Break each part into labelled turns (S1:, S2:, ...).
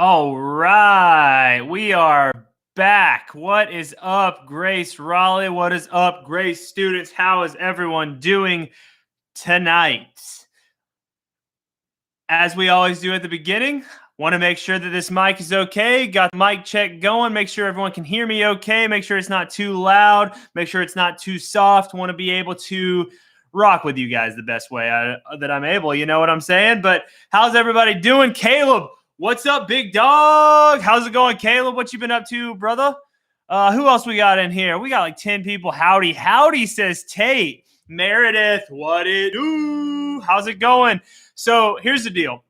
S1: All right, we are back. What is up, Grace Raleigh? What is up, Grace students? How is everyone doing tonight? As we always do at the beginning, want to make sure that this mic is okay. Got the mic check going. Make sure everyone can hear me okay. Make sure it's not too loud. Make sure it's not too soft. Want to be able to rock with you guys the best way that I'm able. You know what I'm saying? But how's everybody doing? Caleb, what's up, big dog? How's it going, Caleb? What you been up to, brother? Who else we got in here? We got like 10 people. Howdy, says Tate. Meredith, what it do? How's it going? So here's the deal.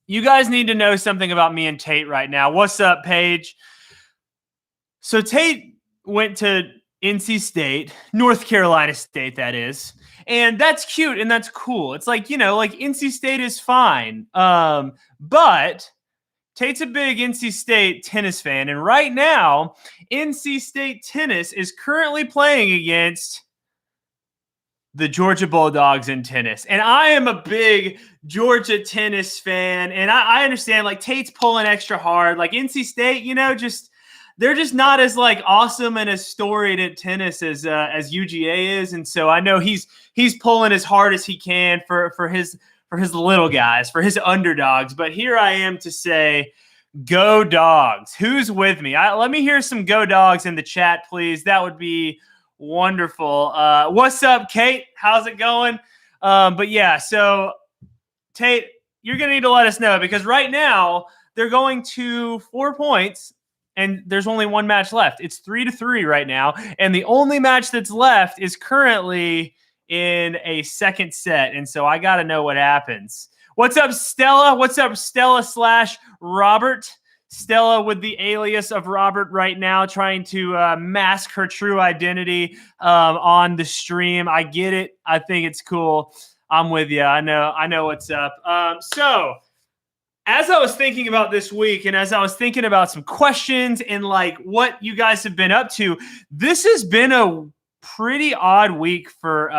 S1: You guys need to know something about me and Tate right now. What's up, Paige? So Tate went to NC State, North Carolina State, that is. And that's cute and that's cool. It's like, like NC State is fine. But Tate's a big NC State tennis fan. And right now, NC State tennis is currently playing against the Georgia Bulldogs in tennis. And I am a big Georgia tennis fan. And I understand, like, Tate's pulling extra hard. Like, NC State, they're just not as, like, awesome and as storied at tennis as UGA is. And so I know he's pulling as hard as he can for his little guys, for his underdogs. But here I am to say, go Dogs. Who's with me? Let me hear some go Dogs in the chat, please. That would be wonderful. What's up, Kate? How's it going? But yeah, so Tate, you're going to need to let us know because right now they're going to 4 points and there's only one match left. It's 3-3 right now. And the only match that's left is currently in a second set. And so I got to know what happens. What's up, Stella? What's up, Stella/Robert? Stella with the alias of Robert right now, trying to mask her true identity on the stream. I get it. I think it's cool. I'm with you. I know what's up. So as I was thinking about this week and as I was thinking about some questions and like what you guys have been up to, this has been a pretty odd week for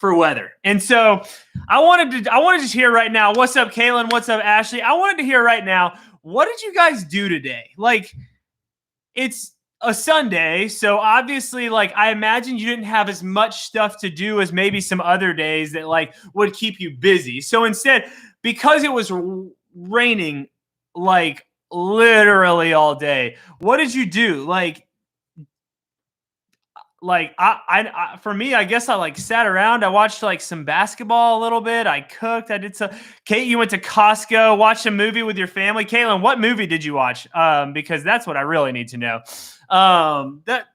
S1: weather. And so I wanted to just hear right now, what's up, Kaylin? What's up, Ashley? I wanted to hear right now, what did you guys do today? Like, it's a Sunday, so obviously, like, I imagine you didn't have as much stuff to do as maybe some other days that, like, would keep you busy. So instead, because it was raining, like, literally all day, what did you do? I for me, I guess I like sat around. I watched like some basketball a little bit. I cooked. I did some. Kate, you went to Costco, watched a movie with your family. Caitlin, what movie did you watch? Because that's what I really need to know.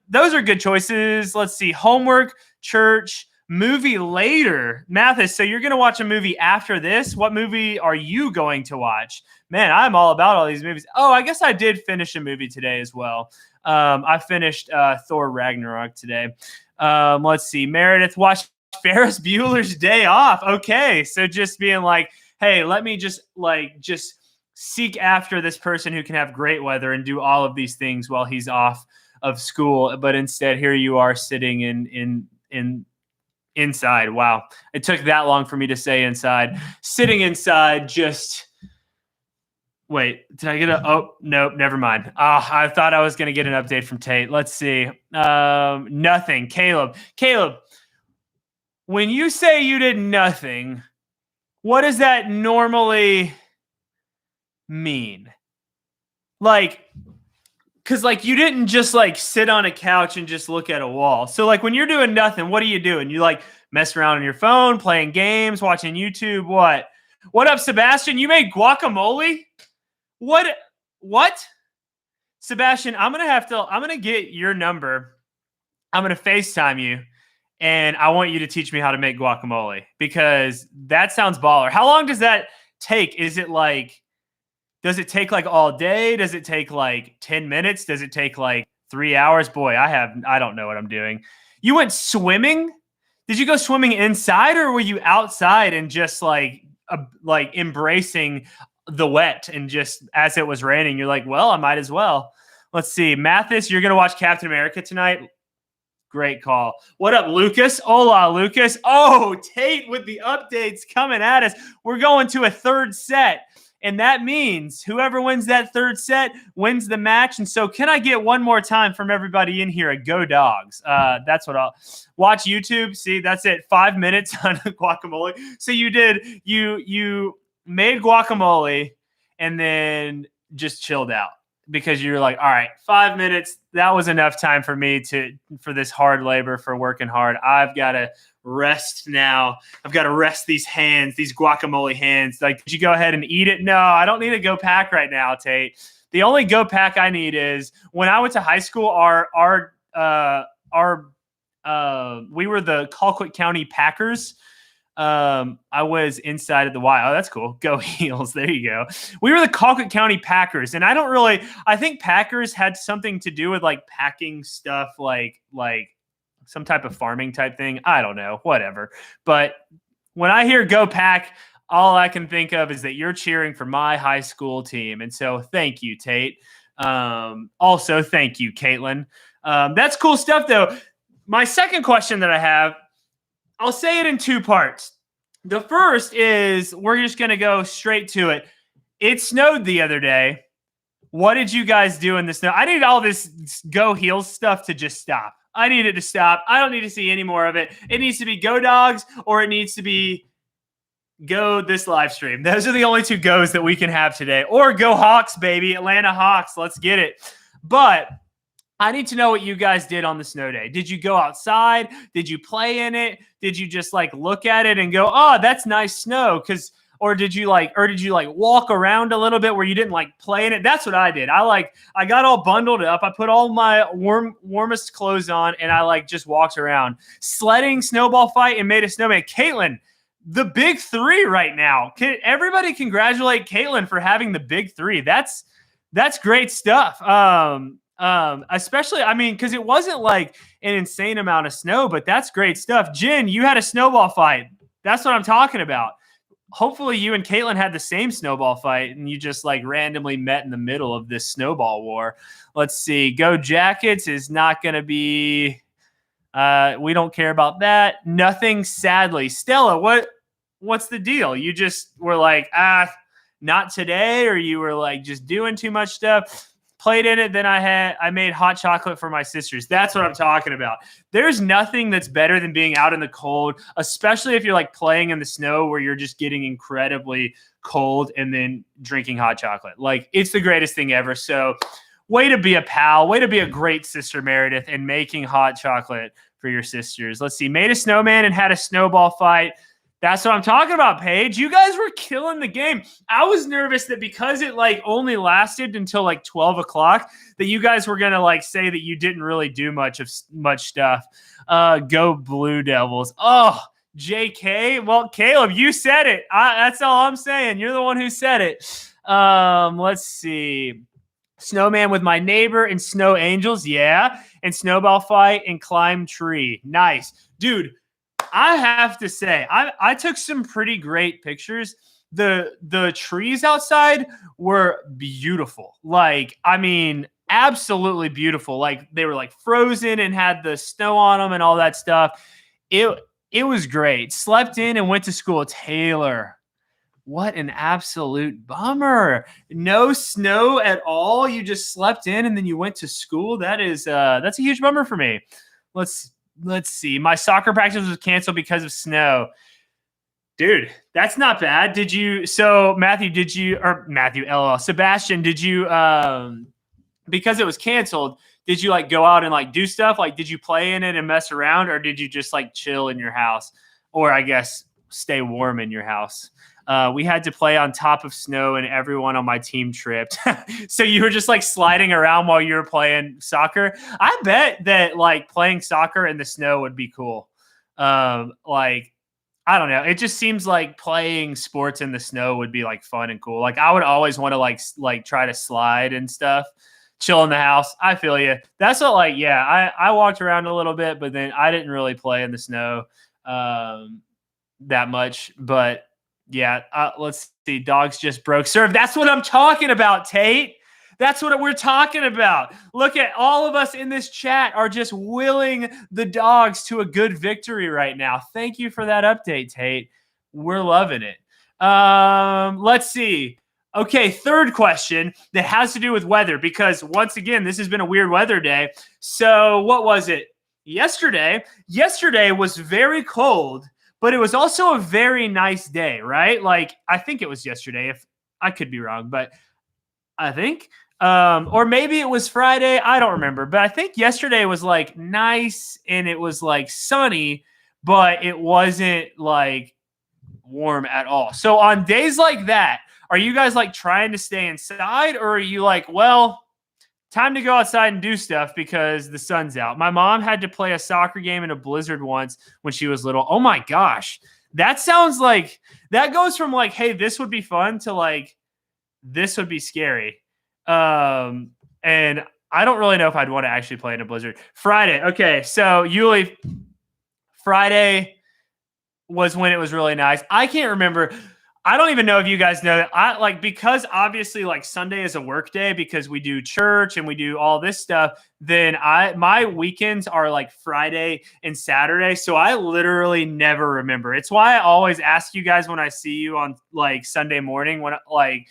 S1: Those are good choices. Let's see. Homework, church, movie later. Mathis, so you're going to watch a movie after this? What movie are you going to watch? Man, I'm all about all these movies. Oh, I guess I did finish a movie today as well. I finished Thor Ragnarok today. Let's see. Meredith watched Ferris Bueller's Day Off. Okay, so just being like, hey, let me just seek after this person who can have great weather and do all of these things while he's off of school. But instead, here you are sitting in inside. Wow, it took that long for me to say inside. Sitting inside, just. Wait, did I get oh, nope, never mind. I thought I was going to get an update from Tate. Let's see. Nothing. Caleb, when you say you did nothing, what does that normally mean? Like, because like you didn't just like sit on a couch and just look at a wall. So like when you're doing nothing, what are you doing? You like mess around on your phone, playing games, watching YouTube, what? What up, Sebastian? You made guacamole? What? Sebastian, I'm going to get your number. I'm going to FaceTime you and I want you to teach me how to make guacamole because that sounds baller. How long does that take? Does it take like all day? Does it take like 10 minutes? Does it take like 3 hours? Boy, I don't know what I'm doing. You went swimming? Did you go swimming inside or were you outside and just like embracing the wet and just as it was raining, you're like, well, I might as well. Let's see. Mathis, you're going to watch Captain America tonight? Great call. What up, Lucas? Hola, Lucas. Oh, Tate with the updates coming at us. We're going to a third set. And that means whoever wins that third set wins the match. And so can I get one more time from everybody in here a go dogs? That's what I'll watch YouTube. See, that's it. 5 minutes on guacamole. So you made guacamole and then just chilled out because you're like, all right, 5 minutes. That was enough time for me for this hard labor, for working hard. I've got to rest now. I've got to rest these hands, these guacamole hands. Like, did you go ahead and eat it? No, I don't need a go pack right now, Tate. The only go pack I need is when I went to high school, we were the Colquitt County Packers. I was inside of the Y. Oh, that's cool. Go Heels. There you go. We were the Colquitt County Packers. And I think Packers had something to do with like packing stuff, like some type of farming type thing. I don't know, whatever. But when I hear go pack, all I can think of is that you're cheering for my high school team. And so thank you, Tate. Also, thank you, Caitlin. That's cool stuff though. My second question that I have, I'll say it in two parts. The first is we're just going to go straight to it. It snowed the other day. What did you guys do in the snow? I need all this go Heels stuff to just stop. I need it to stop. I don't need to see any more of it. It needs to be go dogs or it needs to be go this live stream. Those are the only two goes that we can have today. Or go Hawks, baby. Atlanta Hawks. Let's get it. But I need to know what you guys did on the snow day. Did you go outside? Did you play in it? Did you just like look at it and go, oh, that's nice snow? Or did you walk around a little bit where you didn't like play in it? That's what I did. I got all bundled up. I put all my warmest clothes on and I just walked around. Sledding, snowball fight, and made a snowman. Caitlin, the big three right now. Can everybody congratulate Caitlin for having the big three? That's great stuff. Especially, because it wasn't like an insane amount of snow, but that's great stuff. Jen, you had a snowball fight. That's what I'm talking about. Hopefully you and Caitlin had the same snowball fight and you just randomly met in the middle of this snowball war. Let's see. Go Jackets is not going to be, we don't care about that. Nothing, sadly. Stella, what's the deal? You just were not today, or you were just doing too much stuff? Played in it, then I made hot chocolate for my sisters. That's what I'm talking about. There's nothing that's better than being out in the cold, especially if you're playing in the snow where you're just getting incredibly cold and then drinking hot chocolate. It's the greatest thing ever. So way to be a pal, way to be a great sister, Meredith, and making hot chocolate for your sisters. Let's see, made a snowman and had a snowball fight. That's what I'm talking about, Paige. You guys were killing the game. I was nervous that because it only lasted until 12 o'clock that you guys were going to say that you didn't really do much stuff. Go Blue Devils. Oh, JK. Well, Caleb, you said it. That's all I'm saying. You're the one who said it. Let's see. Snowman with my neighbor and snow angels. Yeah. And snowball fight and climb tree. Nice. Dude, I have to say, I took some pretty great pictures. The trees outside were beautiful. Absolutely beautiful. They were frozen and had the snow on them and all that stuff. It was great. Slept in and went to school. Taylor, what an absolute bummer. No snow at all. You just slept in and then you went to school. that's a huge bummer for me. Let's see. My soccer practice was canceled because of snow. Dude, that's not bad. Sebastian, did you, because it was canceled, did you go out and do stuff? Did you play in it and mess around, or did you just chill in your house, or I guess stay warm in your house? We had to play on top of snow and everyone on my team tripped. So you were just sliding around while you were playing soccer. I bet that playing soccer in the snow would be cool. I don't know. It just seems like playing sports in the snow would be fun and cool. I would always want to try to slide and stuff, chill in the house. I feel you. That's what I walked around a little bit, but then I didn't really play in the snow that much, but yeah, let's see. Dogs just broke serve. That's what I'm talking about, Tate. That's what we're talking about. Look at all of us in this chat are just willing the dogs to a good victory right now. Thank you for that update, Tate. We're loving it. Let's see. Okay, third question that has to do with weather because once again, this has been a weird weather day. So, what was it? Yesterday, yesterday was very cold, but it was also a very nice day, right? Like I think it was yesterday if I could be wrong, but I think or maybe it was Friday, I don't remember, but I think yesterday was like nice and it was like sunny, but it wasn't like warm at all. So on days like that, are you guys like trying to stay inside or are you like, well, time to go outside and do stuff because the sun's out? My mom had to play a soccer game in a blizzard once when she was little. Oh my gosh. That sounds like that goes from like, hey, this would be fun to like, this would be scary. And I don't really know if I'd want to actually play in a blizzard. Friday. Okay. So Yuli, Friday was when it was really nice. I can't remember. I don't even know if you guys know that. I like because obviously like Sunday is a work day because we do church and we do all this stuff. Then my weekends are like Friday and Saturday. So I literally never remember. It's why I always ask you guys when I see you on like Sunday morning when like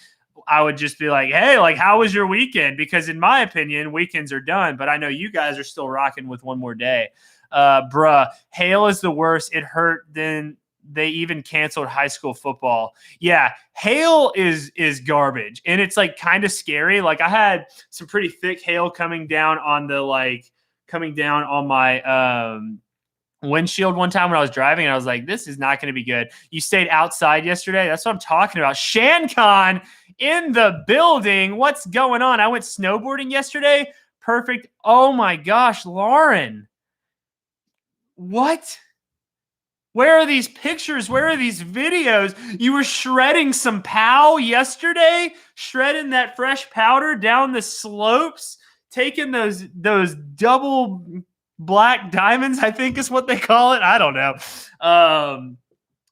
S1: I would just be like, hey, like, how was your weekend? Because in my opinion, weekends are done, but I know you guys are still rocking with one more day. Bruh, hail is the worst. It hurt. Then they even canceled high school football. Yeah, hail is garbage, and it's like kind of scary. Like I had some pretty thick hail coming down on my windshield one time when I was driving, and I was like, this is not going to be good. You stayed outside yesterday? That's what I'm talking about. ShanCon in the building. What's going on? I went snowboarding yesterday. Perfect. Oh my gosh, Lauren. What? Where are these pictures? Where are these videos? You were shredding some POW yesterday? Shredding that fresh powder down the slopes? Taking those double black diamonds, I think is what they call it. I don't know.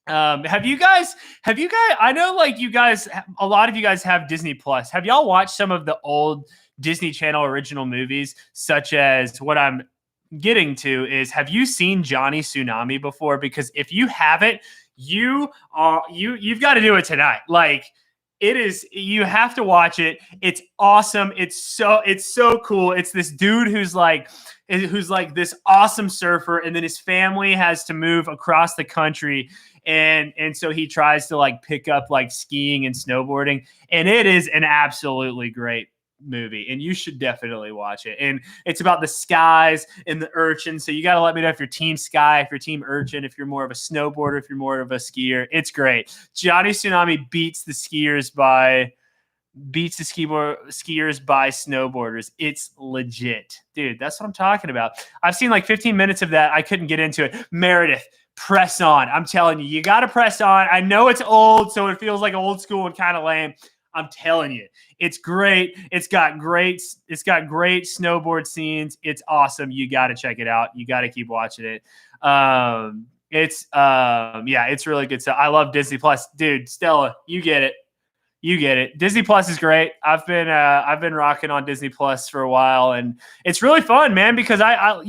S1: Have you guys, I know like you guys, a lot of you guys have Disney Plus. Have y'all watched some of the old Disney Channel original movies, such as what I'm getting to is, have you seen Johnny Tsunami before? Because if you haven't, you've got to do it tonight. Like it is, you have to watch it. It's awesome. It's so cool. It's this dude who's like this awesome surfer, and then his family has to move across the country. And so he tries to like pick up like skiing and snowboarding. And it is an absolutely great movie, and you should definitely watch it. And it's about the skies and the urchin. So you got to let me know if you're team sky, if you're team urchin, if you're more of a snowboarder, if you're more of a skier. It's great. Johnny Tsunami beats the skiers by snowboarders. It's legit, dude. That's what I'm talking about. I've seen like 15 minutes of that. I couldn't get into it. Meredith, press on. I'm telling you, you got to press on. I know it's old, so it feels like old school and kind of lame. I'm telling you, it's great. It's got great snowboard scenes. It's awesome. You got to check it out. You got to keep watching it. It's really good stuff. I love Disney Plus, dude. Stella, you get it. You get it. Disney Plus is great. I've been rocking on Disney Plus for a while, and it's really fun, man, because I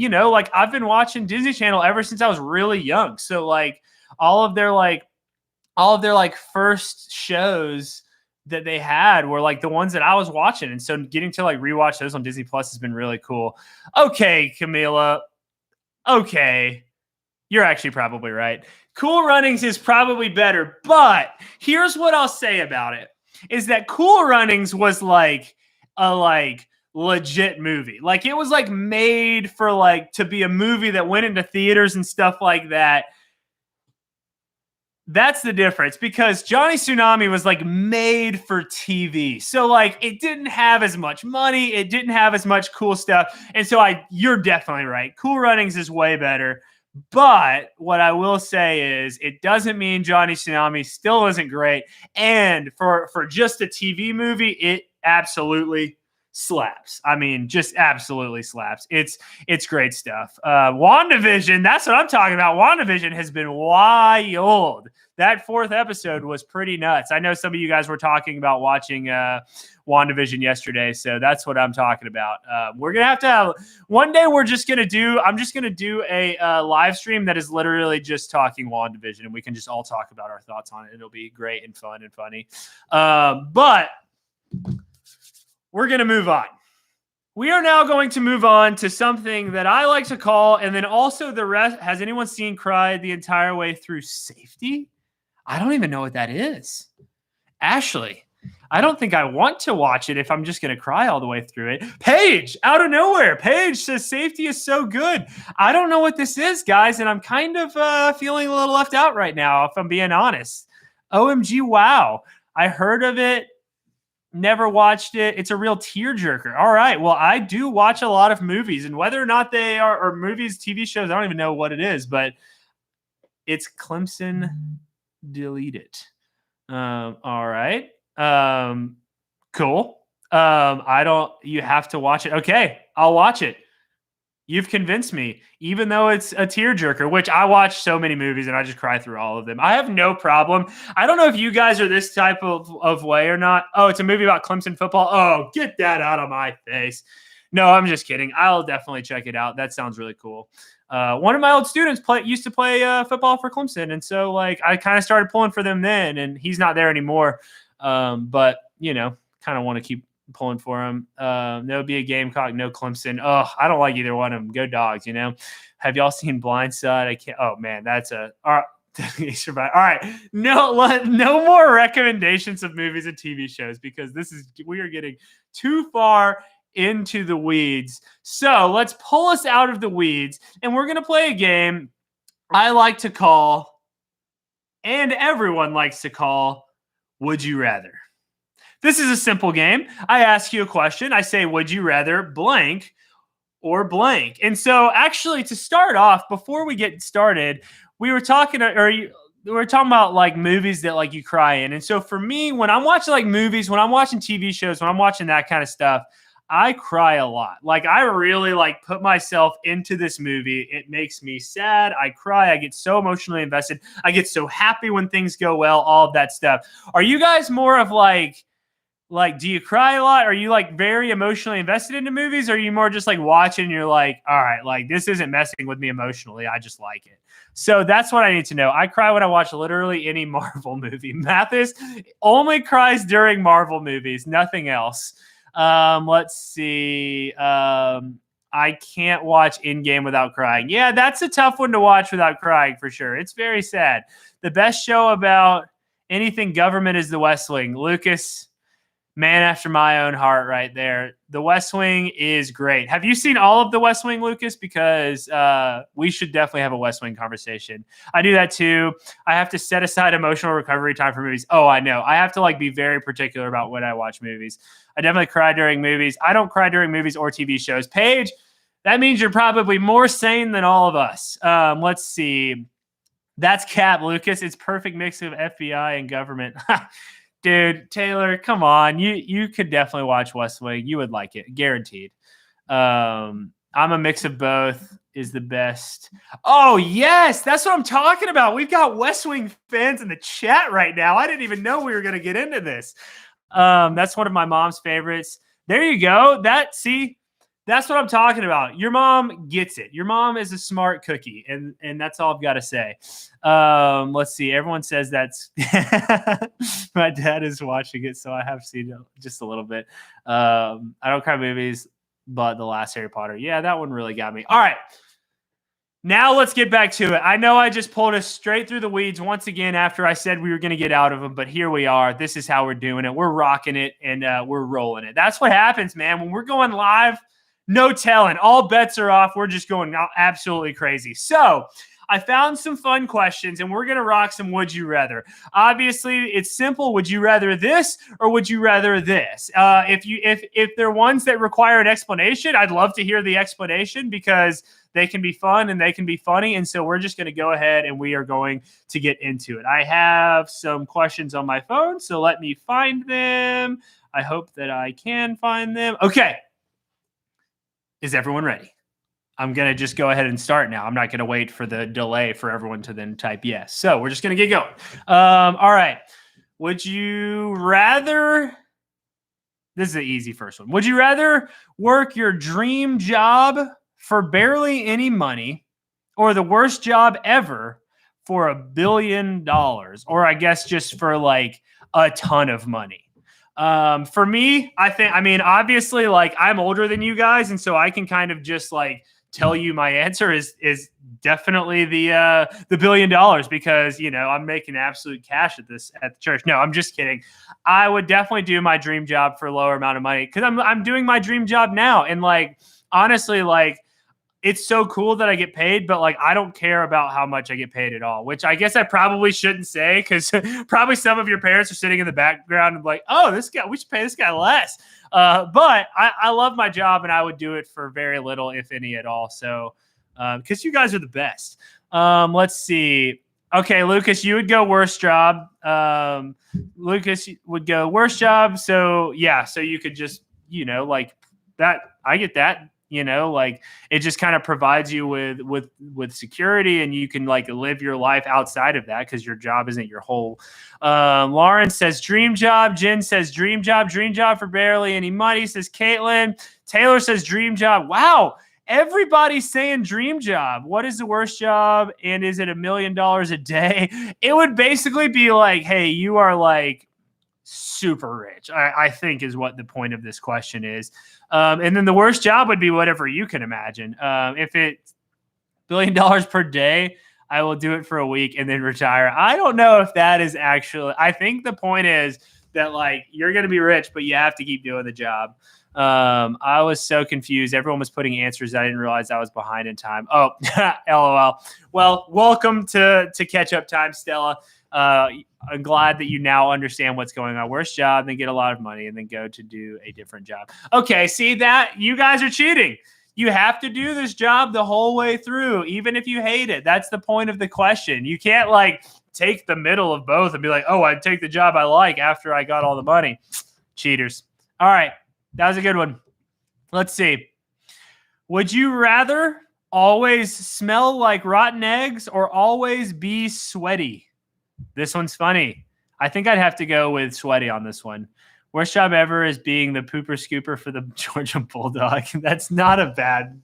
S1: I've been watching Disney Channel ever since I was really young. So like all of their first shows that they had were like the ones that I was watching. And so getting to like rewatch those on Disney Plus has been really cool. Okay, Camila. Okay. You're actually probably right. Cool Runnings is probably better, but here's what I'll say about it is that Cool Runnings was like a legit movie. Like it was like made for like to be a movie that went into theaters and stuff like that. That's the difference, because Johnny Tsunami was like made for TV. So like it didn't have as much money. It didn't have as much cool stuff. And so you're definitely right. Cool Runnings is way better. But what I will say is it doesn't mean Johnny Tsunami still isn't great. And for just a TV movie, it absolutely slaps. I mean, just absolutely slaps. It's great stuff. WandaVision, that's what I'm talking about. WandaVision has been wild. That 4th episode was pretty nuts. I know some of you guys were talking about watching WandaVision yesterday, so that's what I'm talking about. We're gonna have to have one day. I'm just gonna do a live stream that is literally just talking WandaVision, and we can just all talk about our thoughts on it. It'll be great and fun and funny. But we're gonna move on. We are now going to move on to something that I like to call, and then also the rest. Has anyone seen Cry the entire way through Safety? I don't even know what that is. Ashley, I don't think I want to watch it if I'm just going to cry all the way through it. Paige, out of nowhere. Paige says Safety is so good. I don't know what this is, guys, and I'm kind of feeling a little left out right now, if I'm being honest. OMG, wow. I heard of it, never watched it. It's a real tearjerker. All right, well, I do watch a lot of movies, and whether or not they are or movies, TV shows, I don't even know what it is, but it's Clemson Deleted. All right. Cool. You have to watch it. Okay, I'll watch it. You've convinced me, even though it's a tearjerker, which I watch so many movies and I just cry through all of them. I have no problem. I don't know if you guys are this type of way or not. Oh, it's a movie about Clemson football. Oh, get that out of my face. No, I'm just kidding. I'll definitely check it out. That sounds really cool. One of my old students used to play football for Clemson. And so like I kind of started pulling for them then, and he's not there anymore. But you know, kind of want to keep pulling for him. No be a Gamecock, no Clemson. Oh, I don't like either one of them. Go Dogs, you know. Have y'all seen Blindside? I can't. Oh man, that's all right. All right. No more recommendations of movies and TV shows, because we are getting too far into the weeds. So let's pull us out of the weeds, and we're going to play a game I like to call, and everyone likes to call, Would You Rather. This is a simple game. I ask you a question. I say, would you rather blank or blank? And so actually, to start off, before we get started, we were talking about like movies that like you cry in. And so for me, when I'm watching like movies, when I'm watching TV shows, when I'm watching that kind of stuff, I cry a lot. Like I really like put myself into this movie. It makes me sad. I cry. I get so emotionally invested. I get so happy when things go well, all of that stuff. Are you guys more of like, do you cry a lot? Are you like very emotionally invested into movies? Or are you more just like watching and you're like, all right, like this isn't messing with me emotionally. I just like it. So that's what I need to know. I cry when I watch literally any Marvel movie. Mathis only cries during Marvel movies, nothing else. Let's see. I can't watch Endgame without crying. Yeah, that's a tough one to watch without crying for sure. It's very sad. The best show about anything government is The West Wing. Lucas, man after my own heart right there. The West Wing is great. Have you seen all of The West Wing, Lucas? Because we should definitely have a West Wing conversation. I do that too. I have to set aside emotional recovery time for movies. Oh, I know. I have to like be very particular about when I watch movies. I definitely cry during movies. I don't cry during movies or TV shows. Paige, that means you're probably more sane than all of us. Let's see. That's cap, Lucas. It's perfect mix of FBI and government. Dude, Taylor, come on. You could definitely watch West Wing. You would like it. Guaranteed. I'm a mix of both is the best. Oh, yes. That's what I'm talking about. We've got West Wing fans in the chat right now. I didn't even know we were going to get into this. That's one of my mom's favorites. There you go. That's what I'm talking about. Your mom gets it. Your mom is a smart cookie, and that's all I've got to say. Let's see. Everyone says that's my dad is watching it, so I have seen it just a little bit. I don't cry movies, but the last Harry Potter. Yeah, that one really got me. All right. Now let's get back to it. I know I just pulled us straight through the weeds once again after I said we were going to get out of them, but here we are. This is how we're doing it. We're rocking it, and we're rolling it. That's what happens, man. When we're going live, no telling. All bets are off. We're just going absolutely crazy. So I found some fun questions, and we're going to rock some Would You Rather. Obviously, it's simple. Would you rather this or would you rather this? If they're ones that require an explanation, I'd love to hear the explanation, because they can be fun and they can be funny. And so we're just going to go ahead and we are going to get into it. I have some questions on my phone, so let me find them. I hope that I can find them. Okay. Is everyone ready? I'm going to just go ahead and start now. I'm not going to wait for the delay for everyone to then type yes. So we're just going to get going. All right. Would you rather... This is an easy first one. Would you rather work your dream job for barely any money or the worst job ever for $1 billion? Or I guess just for like a ton of money. For me, obviously, like I'm older than you guys. And so I can kind of just like tell you my answer is definitely the $1 billion because, I'm making absolute cash at the church. No, I'm just kidding. I would definitely do my dream job for a lower amount of money because I'm doing my dream job now. And like, honestly, like, it's so cool that I get paid, but like, I don't care about how much I get paid at all, which I guess I probably shouldn't say because probably some of your parents are sitting in the background and like, oh, this guy, we should pay this guy less. But I love my job and I would do it for very little, if any at all. So, because you guys are the best. Let's see. Okay, Lucas, you would go worst job. Lucas would go worst job. So yeah, so you could just, like that. I get that. Like it just kind of provides you with security and you can like live your life outside of that because your job isn't your whole. Lauren says dream job. Jen says dream job for barely any money, says Caitlin. Taylor says dream job. Wow. Everybody's saying dream job. What is the worst job? And is it $1 million a day? It would basically be like, hey, you are like super rich, I think is what the point of this question is. And then the worst job would be whatever you can imagine. If it's $1 billion per day, I will do it for a week and then retire. I don't know if that is actually, I think the point is that like, you're going to be rich, but you have to keep doing the job. I was so confused. Everyone was putting answers. I didn't realize I was behind in time. Oh, LOL. Well, welcome to catch up time, Stella. I'm glad that you now understand what's going on. Worst job, then get a lot of money, and then go to do a different job. Okay, see that? You guys are cheating. You have to do this job the whole way through, even if you hate it. That's the point of the question. You can't like take the middle of both and be like, oh, I'd take the job I like after I got all the money. Cheaters. All right, that was a good one. Let's see. Would you rather always smell like rotten eggs or always be sweaty? This one's funny. I think I'd have to go with sweaty on this one. Worst job ever is being the pooper scooper for the Georgia Bulldog. That's not a bad.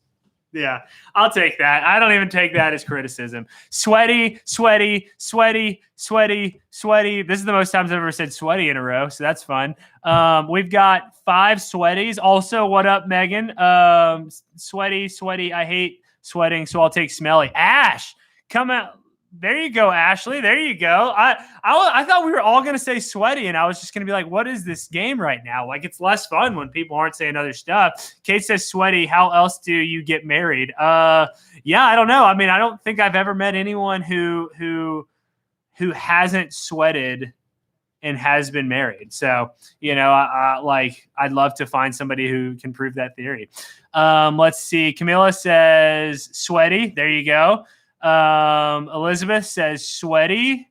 S1: Yeah, I'll take that. I don't even take that as criticism. Sweaty, sweaty, sweaty, sweaty, sweaty. This is the most times I've ever said sweaty in a row, so that's fun. We've got 5 sweaties. Also, what up, Megan? Sweaty, sweaty. I hate sweating, so I'll take smelly. Ash, come out. There you go, Ashley. There you go. I thought we were all going to say sweaty, and I was just going to be like, what is this game right now? Like, it's less fun when people aren't saying other stuff. Kate says sweaty. How else do you get married? Yeah, I don't know. I mean, I don't think I've ever met anyone who hasn't sweated and has been married. So, I'd love to find somebody who can prove that theory. Let's see. Camilla says sweaty. There you go. Elizabeth says sweaty.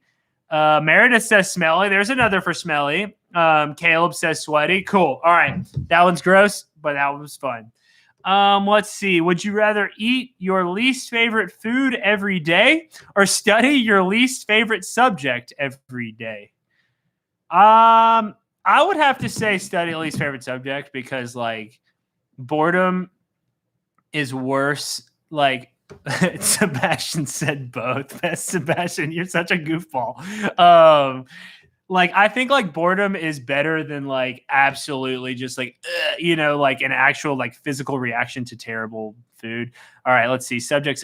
S1: Meredith says smelly. There's another for smelly. Caleb says sweaty. Cool. All right. That one's gross, but that was fun. Let's see. Would you rather eat your least favorite food every day or study your least favorite subject every day? I would have to say study least favorite subject because like boredom is worse. Like, Sebastian said both. Sebastian, you're such a goofball. I think like boredom is better than like absolutely just like like an actual like physical reaction to terrible food. All right, let's see. Subject.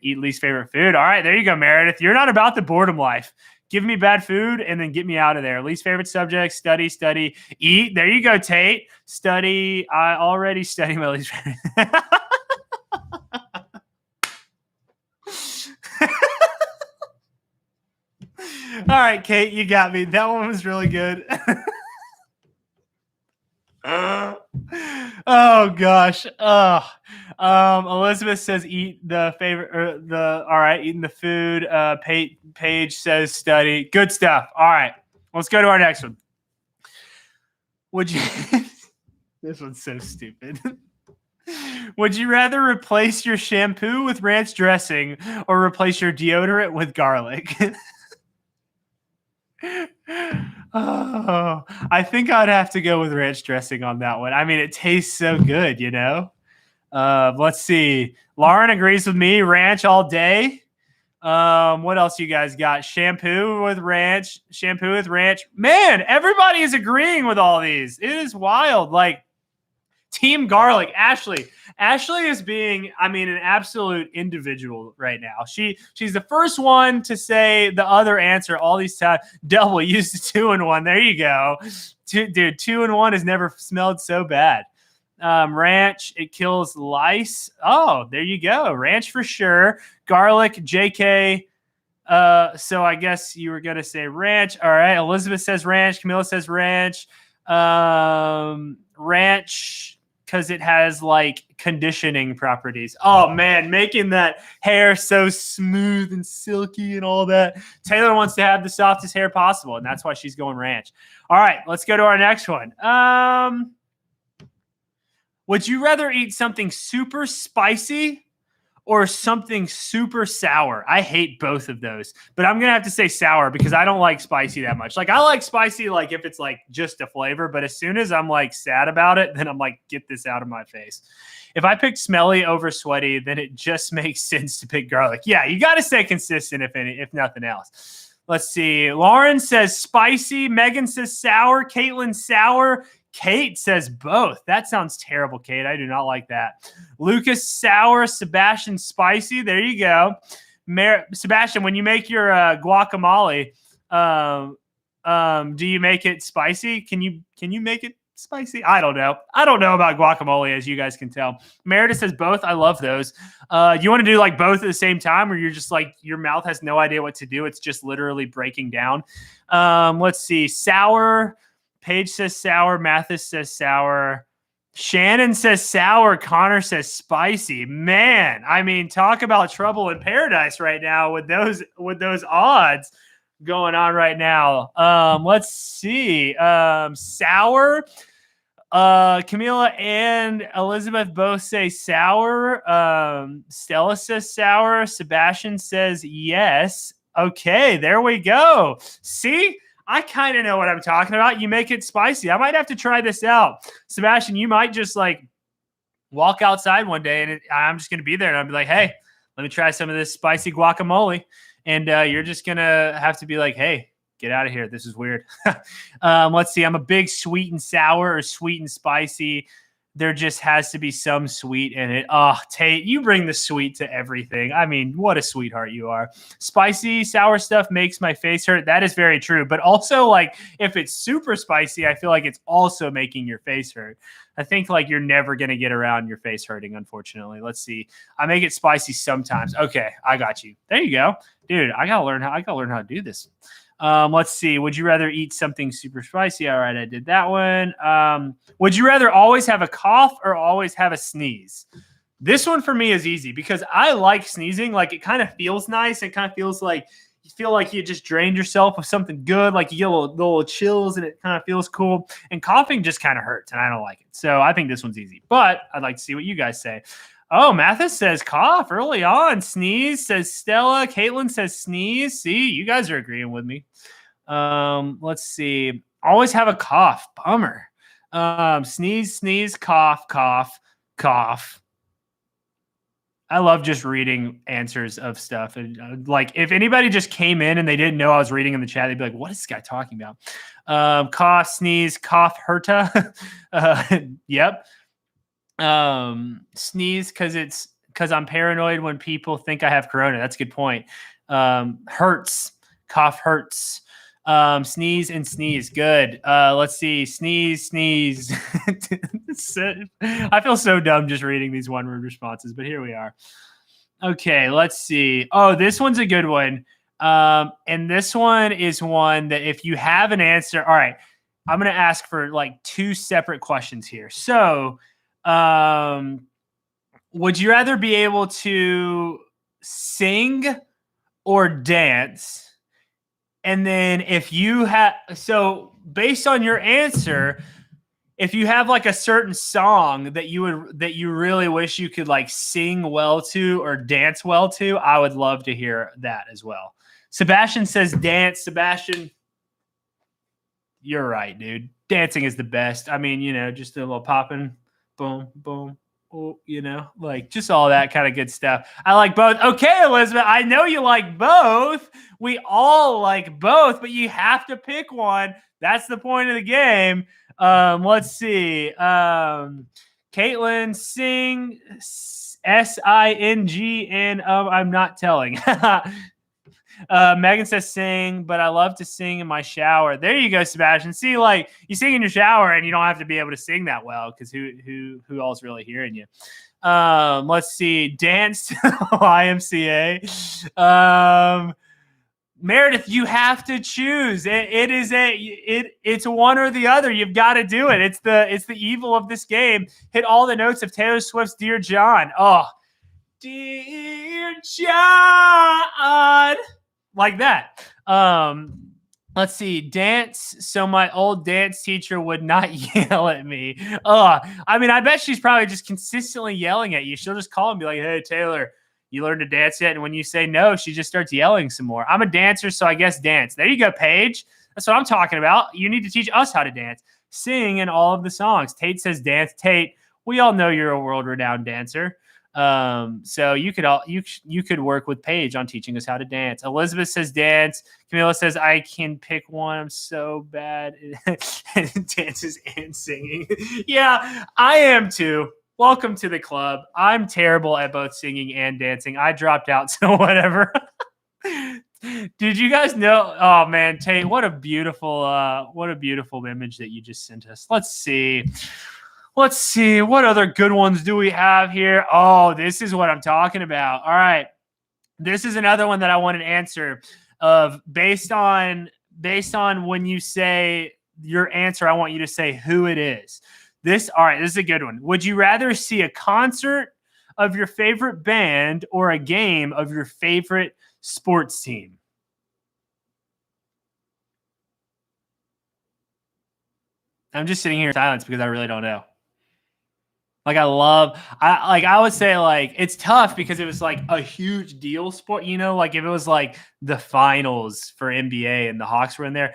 S1: Eat least favorite food. All right, there you go, Meredith. You're not about the boredom life. Give me bad food and then get me out of there. Least favorite subject, study, eat. There you go, Tate. Study. I already study my least favorite. All right, Kate, you got me. That one was really good. Oh gosh. Elizabeth says eat the favorite or the all right, eating the food. Paige says study. Good stuff. All right. Let's go to our next one. Would you This one's so stupid. Would you rather replace your shampoo with ranch dressing or replace your deodorant with garlic? Oh, I think I'd have to go with ranch dressing on that one. I mean, it tastes so good, you know? Let's see. Lauren agrees with me. Ranch all day. What else you guys got? Shampoo with ranch. Shampoo with ranch. Man, everybody is agreeing with all these. It is wild. Like, Team Garlic, Ashley. Ashley is being, I mean, an absolute individual right now. She's the first one to say the other answer all these times. Double used to 2-in-1. There you go. Dude, 2-in-1 has never smelled so bad. Ranch, it kills lice. Oh, there you go. Ranch for sure. Garlic, JK. So I guess you were gonna say ranch. All right. Elizabeth says ranch. Camilla says ranch. Ranch because it has like conditioning properties. Oh man, making that hair so smooth and silky and all that. Taylor wants to have the softest hair possible, and that's why she's going ranch. All right, let's go to our next one. Would you rather eat something super spicy or something super sour? I hate both of those, but I'm going to have to say sour because I don't like spicy that much. Like I like spicy, like if it's like just a flavor, but as soon as I'm like sad about it, then I'm like, get this out of my face. If I pick smelly over sweaty, then it just makes sense to pick garlic. Yeah, you got to stay consistent if nothing else. Let's see. Lauren says spicy. Megan says sour. Caitlin sour. Kate says both. That sounds terrible, Kate. I do not like that. Lucas sour, Sebastian spicy. There you go. Sebastian, when you make your guacamole, do you make it spicy? Can you make it spicy? I don't know. I don't know about guacamole, as you guys can tell. Meredith says both. I love those. You want to do like both at the same time, or you're just like your mouth has no idea what to do? It's just literally breaking down. Let's see. Sour. Paige says sour. Mathis says sour. Shannon says sour. Connor says spicy. Man, I mean, talk about trouble in paradise right now with those odds going on right now. Let's see. Sour. Camila and Elizabeth both say sour. Stella says sour. Sebastian says yes. Okay, there we go. See? I kind of know what I'm talking about. You make it spicy. I might have to try this out. Sebastian, you might just like walk outside one day and I'm just going to be there and I'll be like, hey, let me try some of this spicy guacamole. And you're just going to have to be like, hey, get out of here. This is weird. Let's see. I'm a big sweet and sour or sweet and spicy. There just has to be some sweet in it. Oh, Tate, you bring the sweet to everything. I mean, what a sweetheart you are. Spicy, sour stuff makes my face hurt. That is very true. But also, like, if it's super spicy, I feel like it's also making your face hurt. I think, like, you're never going to get around your face hurting, unfortunately. Let's see. I make it spicy sometimes. Okay, I got you. There you go. Dude, I gotta learn how to do this. Let's see. Would you rather eat something super spicy? All right, I did that one. Would you rather always have a cough or always have a sneeze? This one for me is easy because I like sneezing. Like it kind of feels nice. It kind of feels like you feel like you just drained yourself of something good. Like you get a little chills and it kind of feels cool. And coughing just kind of hurts and I don't like it. So I think this one's easy. But I'd like to see what you guys say. Oh, Mathis says cough early on. Sneeze says Stella. Caitlin says sneeze. See, you guys are agreeing with me. Let's see. Always have a cough. Bummer. Sneeze, sneeze, cough, cough, cough. I love just reading answers of stuff. And like if anybody just came in and they didn't know I was reading in the chat, they'd be like, what is this guy talking about? Cough, sneeze, cough, hurta. Yep. Sneeze because I'm paranoid when people think I have corona. That's a good point. Hurts, cough hurts. Sneeze and sneeze. Good. Let's see. Sneeze, sneeze. I feel so dumb just reading these one-word responses, but here we are. Okay, let's see. Oh, this one's a good one. And this one is one that if you have an answer, all right. I'm going to ask for like 2 separate questions here. So, would you rather be able to sing or dance? And then if you have, so based on your answer, if you have like a certain song that you really wish you could like sing well to or dance well to, I would love to hear that as well. Sebastian says dance. Sebastian, you're right, dude. Dancing is the best. I mean, just a little popping, boom, boom, oh, like just all that kind of good stuff. I like both. Okay, Elizabeth, I know you like both. We all like both, but you have to pick one. That's the point of the game. Let's see. Caitlin, sing, SING, and I'm not telling. Megan says sing, but I love to sing in my shower. There you go, Sebastian. See, like you sing in your shower and you don't have to be able to sing that well because who all's really hearing you? Let's see. Dance to YMCA. Meredith, you have to choose. It's one or the other. You've got to do it. It's the evil of this game. Hit all the notes of Taylor Swift's Dear John. Oh, Dear John. Like that. Let's see. Dance. So my old dance teacher would not yell at me. I mean, I bet she's probably just consistently yelling at you. She'll just call and be like, hey, Taylor, you learned to dance yet? And when you say no, she just starts yelling some more. I'm a dancer, so I guess dance. There you go, Paige. That's what I'm talking about. You need to teach us how to dance. Sing in all of the songs. Tate says dance. Tate, we all know you're a world-renowned dancer. So you could work with Paige on teaching us how to dance. Elizabeth says dance. Camila says I can pick one. I'm so bad at dances and singing. Yeah, I am too. Welcome to the club. I'm terrible at both singing and dancing. I dropped out, so whatever. Did you guys know? Oh man, Tate, what a beautiful image that you just sent us. Let's see. What other good ones do we have here? Oh, this is what I'm talking about. All right. This is another one that I want an answer of based on when you say your answer, I want you to say who it is. This is a good one. Would you rather see a concert of your favorite band or a game of your favorite sports team? I'm just sitting here in silence because I really don't know. Like I would say like it's tough because it was like a huge deal sport, like if it was like the finals for NBA and the Hawks were in there,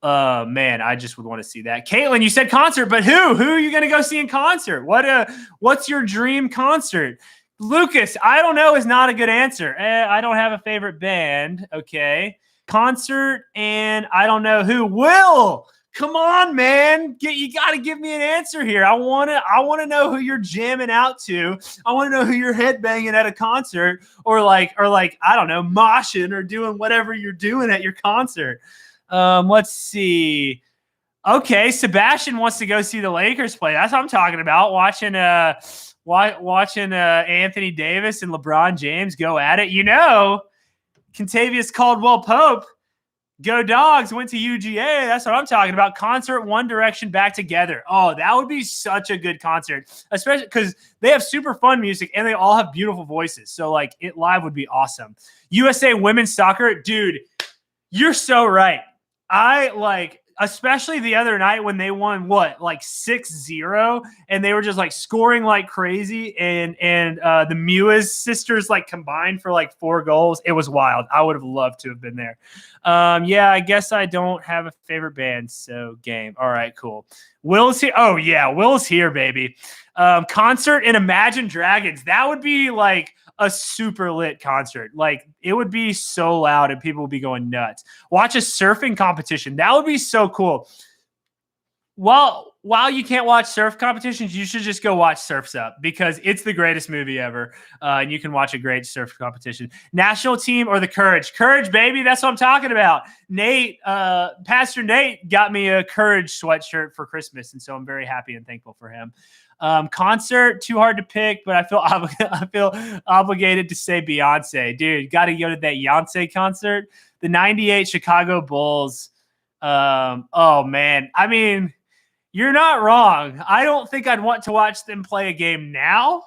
S1: man, I just would want to see that. Caitlin, you said concert, but who are you going to go see in concert? What's your dream concert? Lucas, I don't know is not a good answer. I don't have a favorite band. Okay. Concert and I don't know who. Will, come on, man. You got to give me an answer here. I want to know who you're jamming out to. I want to know who you're headbanging at a concert or like I don't know, moshing or doing whatever you're doing at your concert. Let's see. Okay, Sebastian wants to go see the Lakers play. That's what I'm talking about. Watching Anthony Davis and LeBron James go at it. Kentavious Caldwell-Pope, go Dogs, went to UGA. That's what I'm talking about. Concert, One Direction back together. Oh, that would be such a good concert, especially because they have super fun music and they all have beautiful voices. So, like, it live would be awesome. USA women's soccer, dude, you're so right. Especially the other night when they won 6-0 and they were just like scoring like crazy and the Mewes sisters like combined for like 4 goals. It was wild. I would have loved to have been there. Yeah, I guess I don't have a favorite band. So game. All right, cool. Will's here. Oh yeah, Will's here, baby. Concert in Imagine Dragons. That would be like a super lit concert. Like it would be so loud and people would be going nuts. Watch a surfing competition. That would be so cool. While you can't watch surf competitions, you should just go watch Surf's Up because it's the greatest movie ever. And you can watch a great surf competition. National team or the Courage? Courage, baby. That's what I'm talking about. Nate, Pastor Nate got me a Courage sweatshirt for Christmas. And so I'm very happy and thankful for him. Concert, too hard to pick, but I feel obligated to say Beyonce. Dude, got to go to that Beyonce concert. The 98 Chicago Bulls Oh man. I mean, you're not wrong. I don't think I'd want to watch them play a game now,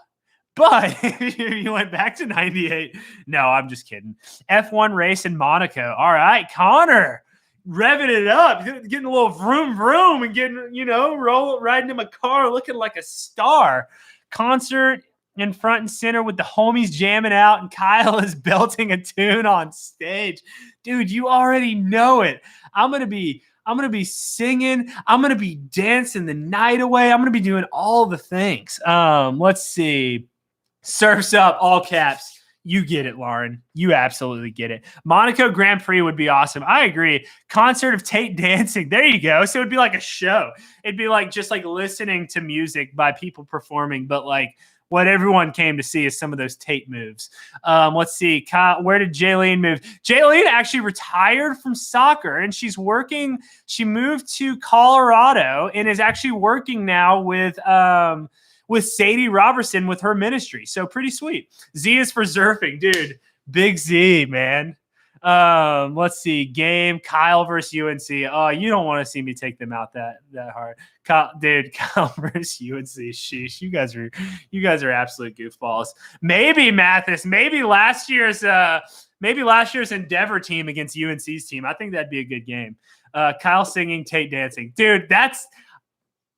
S1: but if you went back to 98. No, I'm just kidding. F1 race in Monaco. All right, Connor, revving it up, getting a little vroom vroom and getting, riding in my car looking like a star. Concert in front and center with the homies jamming out, and Kyle is belting a tune on stage. Dude, you already know it. I'm gonna be singing. I'm gonna be dancing the night away. I'm gonna be doing all the things. Let's see. Surfs Up, all caps. You get it, Lauren. You absolutely get it. Monaco Grand Prix would be awesome. I agree. Concert of Tate dancing. There you go. So it'd be like a show. It'd be like just like listening to music by people performing, but like what everyone came to see is some of those Tate moves. Let's see. Kyle, where did Jaylene move? Jaylene actually retired from soccer, and she's working. She moved to Colorado and is actually working now with Sadie Robertson with her ministry. So pretty sweet. Z is for surfing, dude. Big Z, man. Let's see. Game Kyle versus UNC. Oh, you don't want to see me take them out that hard. Kyle versus UNC. Sheesh. You guys are absolute goofballs. Maybe Mathis. Maybe last year's Endeavor team against UNC's team. I think that'd be a good game. Kyle singing, Tate dancing. Dude, that's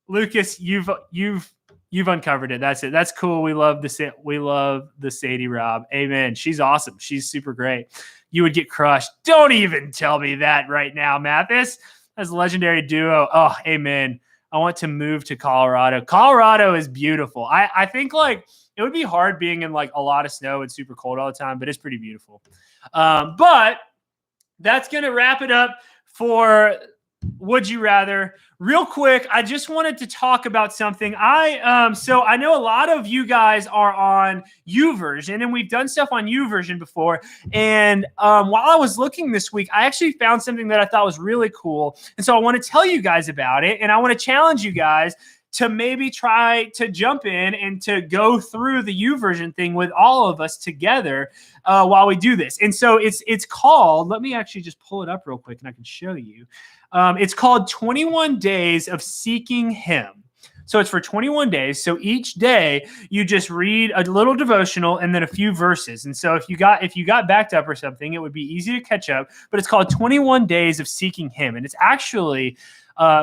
S1: Lucas, you've uncovered it. That's it. That's cool. We love the Sadie Rob. Amen. She's awesome. She's super great. You would get crushed. Don't even tell me that right now, Mathis. That's a legendary duo. Oh, amen. I want to move to Colorado. Colorado is beautiful. I think like it would be hard being in like a lot of snow and super cold all the time, but it's pretty beautiful. But that's going to wrap it up for Would You Rather. Real quick, I just wanted to talk about something. So I know a lot of you guys are on YouVersion, and we've done stuff on YouVersion before. And while I was looking this week, I actually found something that I thought was really cool. And so I want to tell you guys about it, and I want to challenge you guys to maybe try to jump in and to go through the YouVersion thing with all of us together while we do this. And so it's called, let me actually just pull it up real quick and I can show you. It's called 21 Days of Seeking Him. So it's for 21 days. So each day you just read a little devotional and then a few verses. And so if you got backed up or something, it would be easy to catch up. But it's called 21 Days of Seeking Him. And it's actually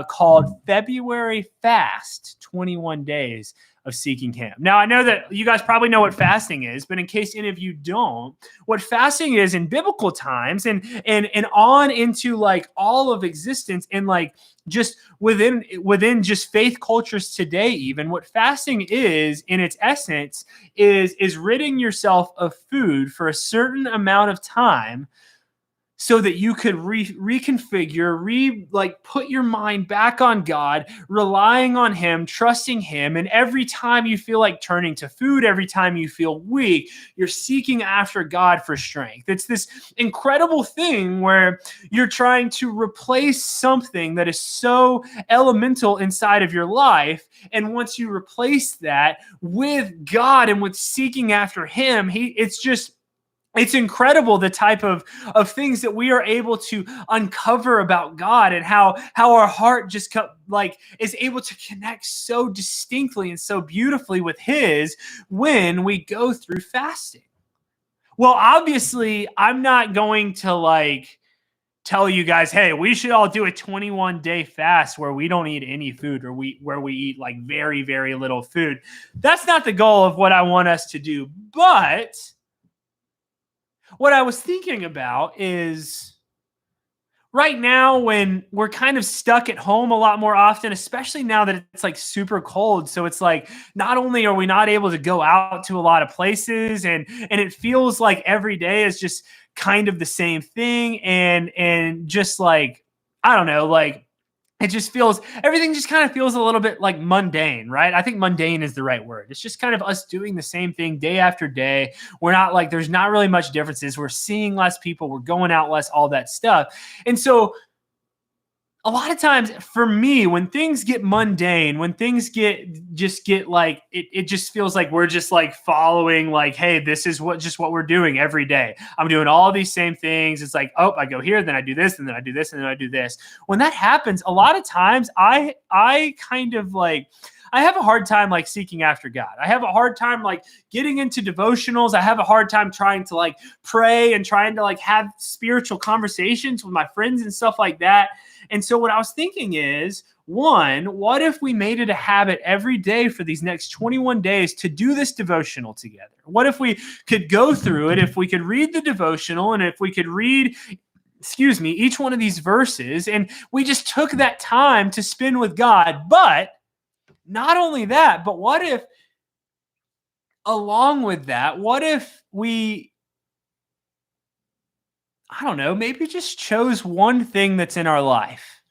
S1: called February Fast, 21 Days of Seeking Him. Now, I know that you guys probably know what fasting is, but in case any of you don't, what fasting is in biblical times and on into like all of existence and like just within just faith cultures today, even what fasting is in its essence is ridding yourself of food for a certain amount of time so that you could reconfigure, put your mind back on God, relying on Him, trusting Him. And every time you feel like turning to food, every time you feel weak, you're seeking after God for strength. It's this incredible thing where you're trying to replace something that is so elemental inside of your life. And once you replace that with God and with seeking after Him, it's incredible the type of things that we are able to uncover about God and how our heart just is able to connect so distinctly and so beautifully with His when we go through fasting. Well, obviously, I'm not going to tell you guys, hey, we should all do a 21-day fast where we don't eat any food or where we eat like very, very little food. That's not the goal of what I want us to do. But what I was thinking about is right now when we're kind of stuck at home a lot more often, especially now that it's like super cold. So it's like, not only are we not able to go out to a lot of places and it feels like every day is just kind of the same thing. And just like, I don't know, like, everything just kind of feels a little bit like mundane, right? I think mundane is the right word. It's just kind of us doing the same thing day after day. We're not there's not really much differences. We're seeing less people. We're going out less, all that stuff. And so a lot of times for me, when things get mundane, when things get like it just feels like we're just like following like, hey, this is what we're doing every day. I'm doing all these same things. It's like, oh, I go here, then I do this, and then I do this, and then I do this. When that happens, a lot of times I kind of like, I have a hard time like seeking after God. I have a hard time like getting into devotionals. I have a hard time trying to like pray and trying to like have spiritual conversations with my friends and stuff like that. And so what I was thinking is, one, what if we made it a habit every day for these next 21 days to do this devotional together? What if we could go through it, if we could read the devotional, and if we could read each one of these verses, and we just took that time to spend with God. But not only that, but what if, along with that, what if we, I don't know, maybe just chose one thing that's in our life,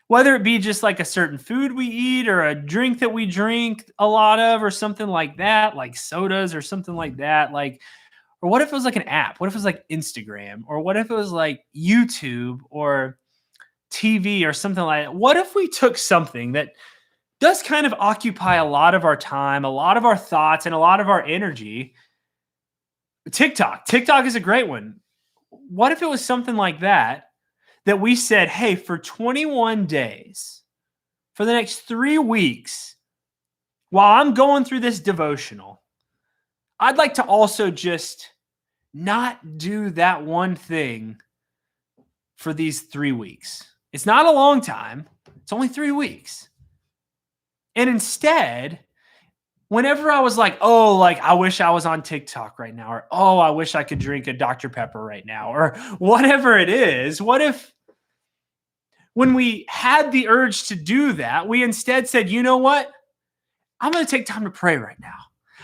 S1: whether it be just like a certain food we eat or a drink that we drink a lot of or something like that, like sodas or something like that. Like, or what if it was like an app? What if it was like Instagram? Or what if it was like YouTube or TV or something like that? What if we took something that does kind of occupy a lot of our time, a lot of our thoughts, and a lot of our energy? TikTok is a great one. What if it was something like that we said, hey, for 21 days, for the next 3 weeks, while I'm going through this devotional, I'd like to also just not do that one thing for these 3 weeks. It's not a long time. It's only 3 weeks. And instead, whenever I was like, oh, like I wish I was on TikTok right now, or oh, I wish I could drink a Dr. Pepper right now, or whatever it is, what if when we had the urge to do that, we instead said, you know what? I'm going to take time to pray right now.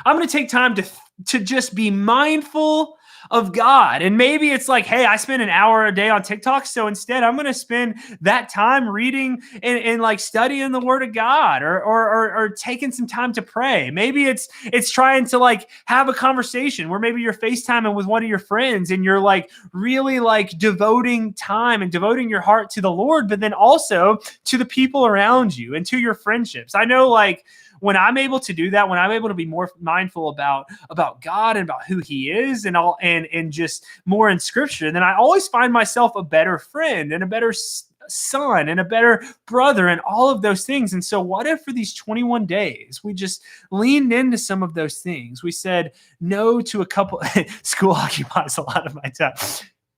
S1: I'm going to take time to just be mindful of God. And maybe it's like, hey, I spend an hour a day on TikTok, so instead I'm going to spend that time reading and like studying the Word of God, or taking some time to pray. Maybe it's trying to like have a conversation where maybe you're FaceTiming with one of your friends and you're like really like devoting time and devoting your heart to the Lord, but then also to the people around you and to your friendships. I know, like, when I'm able to do that, when I'm able to be more mindful about God and about who He is, and just more in Scripture, then I always find myself a better friend and a better son and a better brother and all of those things. And so what if for these 21 days, we just leaned into some of those things? We said no to a couple. School occupies a lot of my time.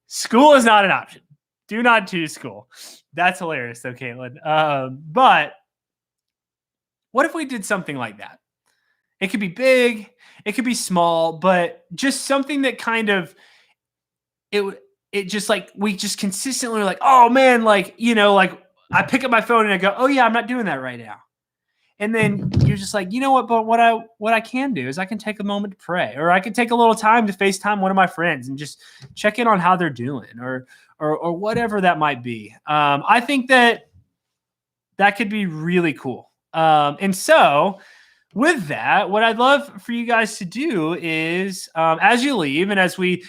S1: School is not an option. Do not choose school. That's hilarious though, Caitlin. But what if we did something like that? It could be big, it could be small, but just something that kind of, it just like, we just consistently are like, oh man, like, you know, like I pick up my phone and I go, oh yeah, I'm not doing that right now. And then you're just like, you know what, but what I can do is I can take a moment to pray, or I can take a little time to FaceTime one of my friends and just check in on how they're doing, or whatever that might be. I think that could be really cool. And so with that, what I'd love for you guys to do is, as you leave and as we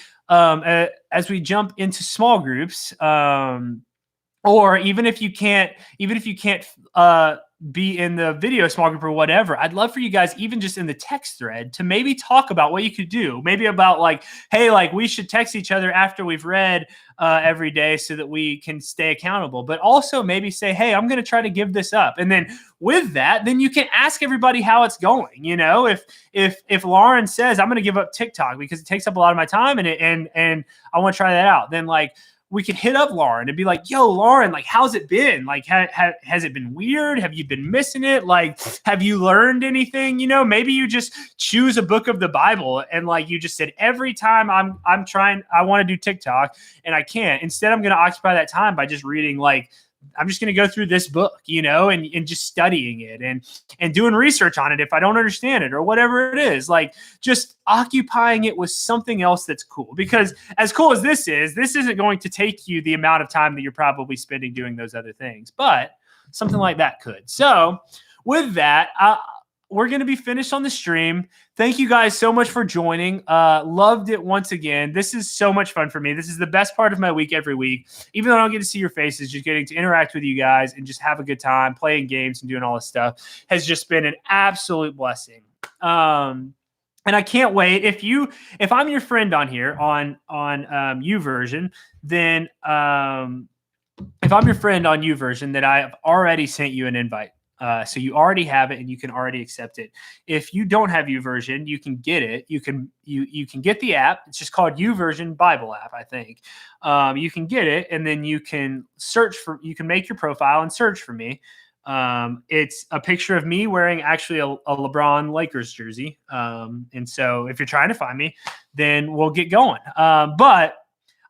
S1: jump into small groups, or even if you can't be in the video small group or whatever, I'd love for you guys, even just in the text thread, to maybe talk about what you could do. Maybe about like, hey, like we should text each other after we've read every day so that we can stay accountable. But also maybe say, hey, I'm going to try to give this up. And then with that, then you can ask everybody how it's going. You know, if Lauren says, I'm going to give up TikTok because it takes up a lot of my time and I want to try that out, then like, we could hit up Lauren and be like, yo, Lauren, like, how's it been? Like, has it been weird? Have you been missing it? Like, have you learned anything? You know, maybe you just choose a book of the Bible and like, you just said, every time I'm trying, I want to do TikTok and I can't. Instead, I'm going to occupy that time by just reading, like, I'm just going to go through this book, you know, and just studying it and doing research on it if I don't understand it or whatever it is, like just occupying it with something else that's cool. Because as cool as this isn't going to take you the amount of time that you're probably spending doing those other things, but something like that could. So with that, we're going to be finished on the stream. Thank you guys so much for joining. Loved it once again. This is so much fun for me. This is the best part of my week every week. Even though I don't get to see your faces, just getting to interact with you guys and just have a good time playing games and doing all this stuff has just been an absolute blessing. And I can't wait. If I'm your friend on here on YouVersion, then if I'm your friend on YouVersion, then I have already sent you an invite. So you already have it and you can already accept it. If you don't have YouVersion, you can get it. You can get the app. It's just called YouVersion Bible app, I think. You can get it, and then you can make your profile and search for me. It's a picture of me wearing actually a LeBron Lakers jersey. And so if you're trying to find me, then we'll get going. But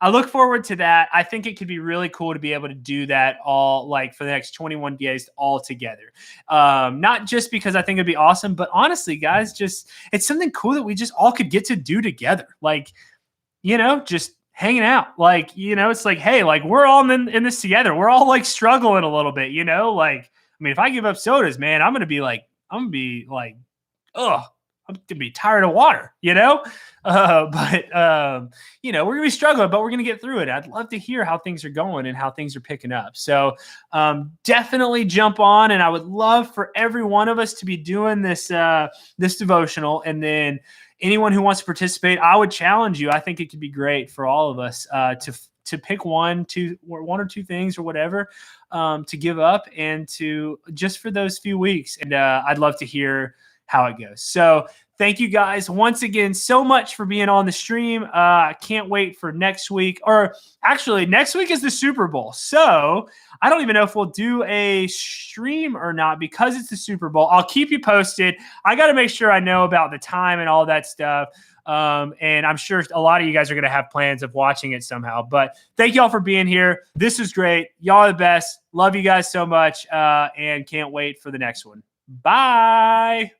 S1: I look forward to that. I think it could be really cool to be able to do that all like for the next 21 days all together. Not just because I think it'd be awesome, but honestly, guys, just it's something cool that we just all could get to do together. Like, just hanging out. Like, it's like, hey, like we're all in this together. We're all like struggling a little bit, like, I mean, if I give up sodas, man, I'm going to be like, ugh. I'm gonna be tired of water, but we're gonna be struggling, but we're gonna get through it. I'd love to hear how things are going and how things are picking up. So definitely jump on, and I would love for every one of us to be doing this this devotional. And then anyone who wants to participate, I would challenge you. I think it could be great for all of us to pick one or two things or whatever to give up and to just for those few weeks. And I'd love to hear how it goes. So thank you guys once again so much for being on the stream. I can't wait for next week, or actually next week is the Super Bowl. So I don't even know if we'll do a stream or not because it's the Super Bowl. I'll keep you posted. I got to make sure I know about the time and all that stuff. And I'm sure a lot of you guys are going to have plans of watching it somehow, but thank y'all for being here. This is great. Y'all are the best. Love you guys so much. And can't wait for the next one. Bye.